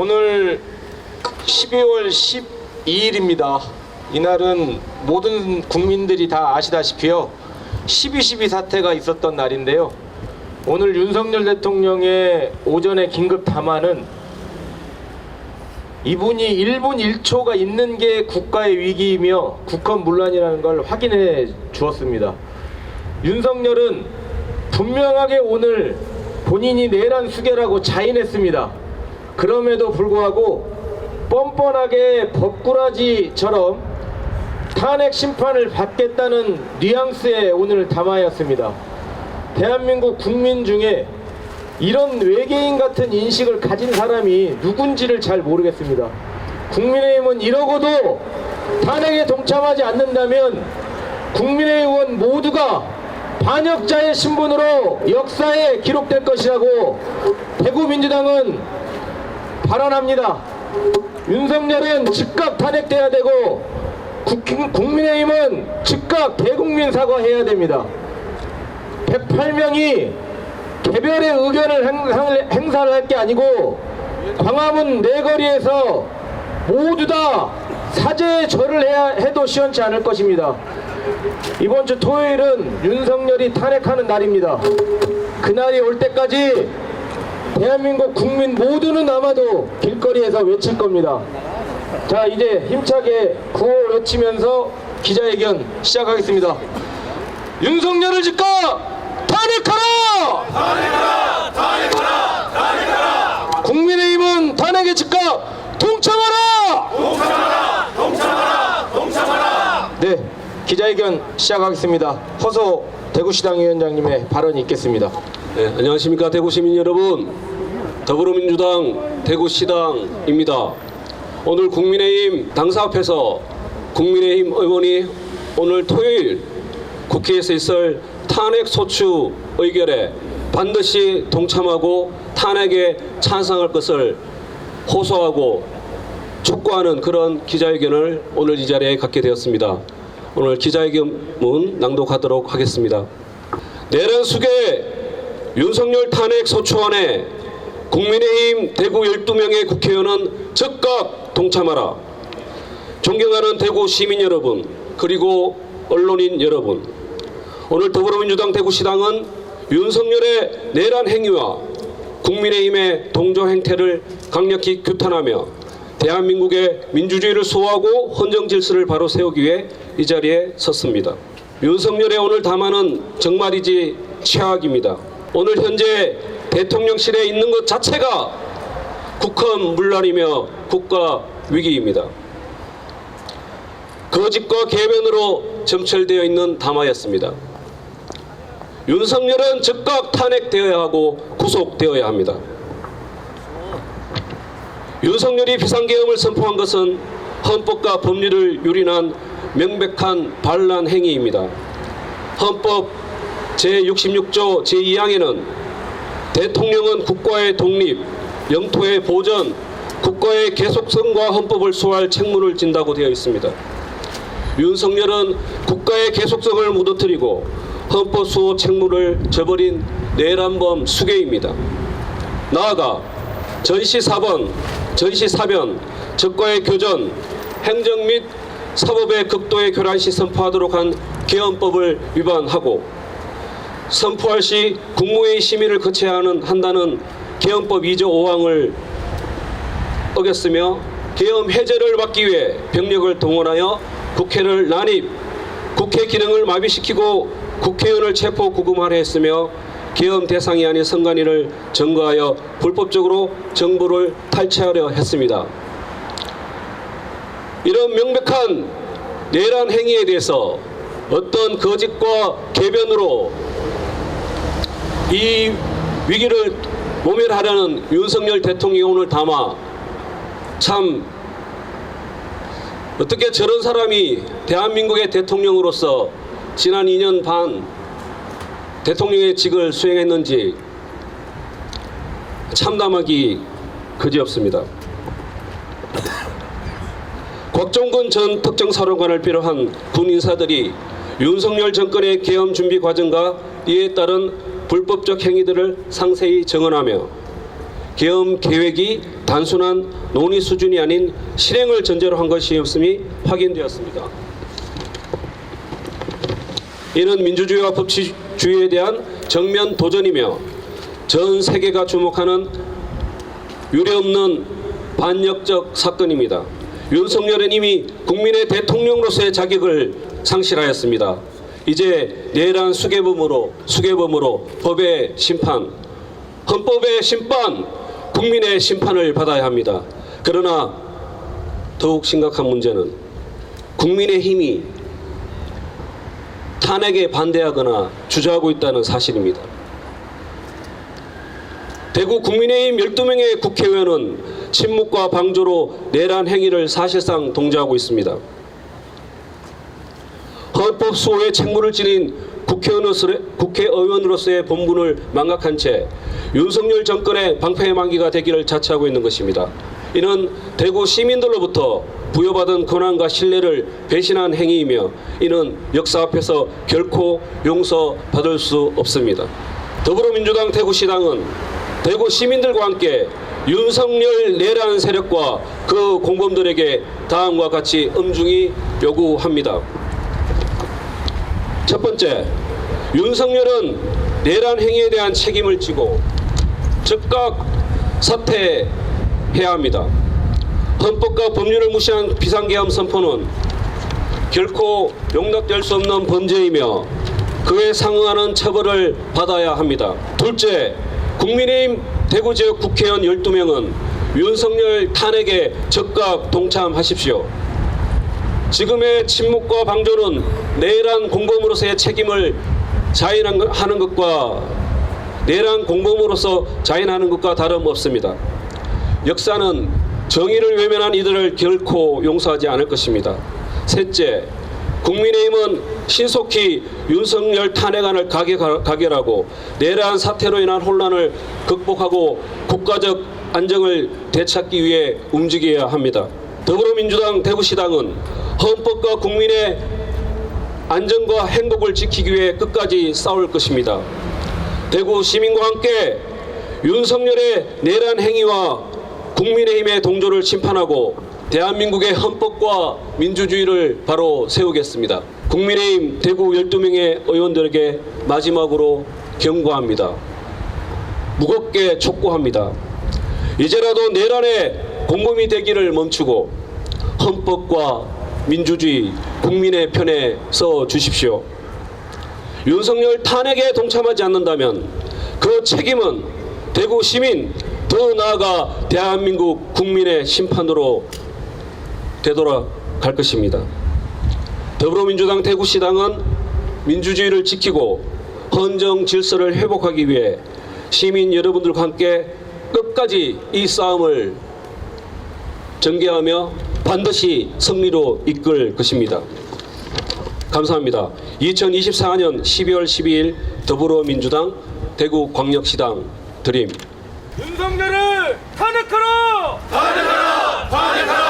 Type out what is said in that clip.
오늘 12월 12일입니다. 이날은 모든 국민들이 다 아시다시피요 12.12 사태가 있었던 날인데요. 오늘 윤석열 대통령의 오전에 긴급 담화는 이분이 1분 1초가 있는 게 국가의 위기이며 국헌문란이라는 걸 확인해 주었습니다. 윤석열은 분명하게 오늘 본인이 내란 수괴라고 자인했습니다. 그럼에도 불구하고 뻔뻔하게 법꾸라지처럼 탄핵 심판을 받겠다는 뉘앙스의 오늘 담화였습니다. 대한민국 국민 중에 이런 외계인 같은 인식을 가진 사람이 누군지를 잘 모르겠습니다. 국민의힘은 이러고도 탄핵에 동참하지 않는다면 국민의힘 의원 모두가 반역자의 신분으로 역사에 기록될 것이라고 대구민주당은 발언합니다. 윤석열은 즉각 탄핵돼야 되고 국민의힘은 즉각 대국민 사과해야 됩니다. 108명이 개별의 의견을 행사를 할 게 아니고 광화문 내거리에서 모두 다 사죄의 절을 해도 시원치 않을 것입니다. 이번 주 토요일은 윤석열이 탄핵하는 날입니다. 그날이 올 때까지 대한민국 국민 모두는 아마도 길거리에서 외칠 겁니다. 자, 이제 힘차게 구호 외치면서 기자회견 시작하겠습니다. 윤석열을 즉각 탄핵하라! 탄핵하라! 탄핵하라! 탄핵하라! 국민의힘은 탄핵에 즉각 동참하라! 동참하라! 동참하라! 동참하라! 네, 기자회견 시작하겠습니다. 허소 대구시당 위원장님의 발언이 있겠습니다. 네, 안녕하십니까 대구시민 여러분, 더불어민주당 대구시당입니다. 오늘 국민의힘 당사 앞에서 국민의힘 의원이 오늘 토요일 국회에서 있을 탄핵 소추 의결에 반드시 동참하고 탄핵에 찬성할 것을 호소하고 촉구하는 그런 기자회견을 오늘 이 자리에 갖게 되었습니다. 오늘 기자회견문 낭독하도록 하겠습니다. 내란 수괴 윤석열 탄핵 소추안에 국민의힘 대구 12명의 국회의원은 즉각 동참하라. 존경하는 대구 시민 여러분, 그리고 언론인 여러분, 오늘 더불어민주당 대구시당은 윤석열의 내란 행위와 국민의힘의 동조 행태를 강력히 규탄하며 대한민국의 민주주의를 수호하고 헌정 질서를 바로 세우기 위해 이 자리에 섰습니다. 윤석열의 오늘 담화는 정말이지 최악입니다. 오늘 현재 대통령실에 있는 것 자체가 국헌문란이며 국가 위기입니다. 거짓과 개변으로 점철되어 있는 담화였습니다. 윤석열은 즉각 탄핵되어야 하고 구속되어야 합니다. 윤석열이 비상계엄을 선포한 것은 헌법과 법률을 유린한 명백한 반란 행위입니다. 헌법 제66조 제2항에는 대통령은 국가의 독립, 영토의 보전, 국가의 계속성과 헌법을 수호할 책무를 진다고 되어 있습니다. 윤석열은 국가의 계속성을 무너뜨리고 헌법 수호 책무를 저버린 내란범 수괴입니다. 나아가 전시사번, 전시사변, 적과의 교전, 행정 및 사법의 극도의 교란 시 선포하도록 한 계엄법을 위반하고 선포할 시 국무회의 심의를 거쳐야 한다는 계엄법 2조 5항을 어겼으며 계엄 해제를 막기 위해 병력을 동원하여 국회를 난입, 국회 기능을 마비시키고 국회의원을 체포 구금하려 했으며 계엄 대상이 아닌 선관위를 점거하여 불법적으로 정부를 탈취하려 했습니다. 이런 명백한 내란 행위에 대해서 어떤 거짓과 개변으로 이 위기를 모면하려는 윤석열 대통령의 오늘 담화, 참 어떻게 저런 사람이 대한민국의 대통령으로서 지난 2년 반 대통령의 직을 수행했는지 참담하기 그지없습니다. 곽종근 전 특정사령관을 비롯한 군 인사들이 윤석열 정권의 계엄 준비 과정과 이에 따른 불법적 행위들을 상세히 증언하며 계엄 계획이 단순한 논의 수준이 아닌 실행을 전제로 한 것이었음이 확인되었습니다. 이는 민주주의와 법치주의에 대한 정면 도전이며 전 세계가 주목하는 유례없는 반역적 사건입니다. 윤석열은 이미 국민의 대통령으로서의 자격을 상실하였습니다. 이제 내란 수괴범으로 법의 심판, 헌법의 심판, 국민의 심판을 받아야 합니다. 그러나 더욱 심각한 문제는 국민의힘이 탄핵에 반대하거나 주저하고 있다는 사실입니다. 대구 국민의힘 12명의 국회의원은 침묵과 방조로 내란 행위를 사실상 동조하고 있습니다. 헌법 수호의 책무를 지닌 국회의원으로서의 본분을 망각한 채 윤석열 정권의 방패막이가 되기를 자처하고 있는 것입니다. 이는 대구 시민들로부터 부여받은 권한과 신뢰를 배신한 행위이며 이는 역사 앞에서 결코 용서받을 수 없습니다. 더불어민주당 대구시당은 대구 시민들과 함께 윤석열 내란 세력과 그 공범들에게 다음과 같이 엄중히 요구합니다. 첫 번째, 윤석열은 내란 행위에 대한 책임을 지고 즉각 사퇴해야 합니다. 헌법과 법률을 무시한 비상계엄 선포는 결코 용납될 수 없는 범죄이며 그에 상응하는 처벌을 받아야 합니다. 둘째, 국민의힘 대구지역 국회의원 12명은 윤석열 탄핵에 적극 동참하십시오. 지금의 침묵과 방조는 내란 공범으로서의 책임을 자인하는 것과 다름없습니다. 역사는 정의를 외면한 이들을 결코 용서하지 않을 것입니다. 셋째, 국민의힘은 신속히 윤석열 탄핵안을 가결하고 내란 사태로 인한 혼란을 극복하고 국가적 안정을 되찾기 위해 움직여야 합니다. 더불어민주당 대구시당은 헌법과 국민의 안전과 행복을 지키기 위해 끝까지 싸울 것입니다. 대구 시민과 함께 윤석열의 내란 행위와 국민의힘의 동조를 심판하고 대한민국의 헌법과 민주주의를 바로 세우겠습니다. 국민의힘 대구 12명의 의원들에게 마지막으로 경고합니다. 무겁게 촉구합니다. 이제라도 내란의 공범이 되기를 멈추고 헌법과 민주주의, 국민의 편에 서 주십시오. 윤석열 탄핵에 동참하지 않는다면 그 책임은 대구 시민, 더 나아가 대한민국 국민의 심판으로 되돌아갈 것입니다. 더불어민주당 대구시당은 민주주의를 지키고 헌정 질서를 회복하기 위해 시민 여러분들과 함께 끝까지 이 싸움을 전개하며 반드시 승리로 이끌 것입니다. 감사합니다. 2024년 12월 12일 더불어민주당 대구광역시당 드림. 윤석열을 탄핵하라! 탄핵하라! 탄핵하라!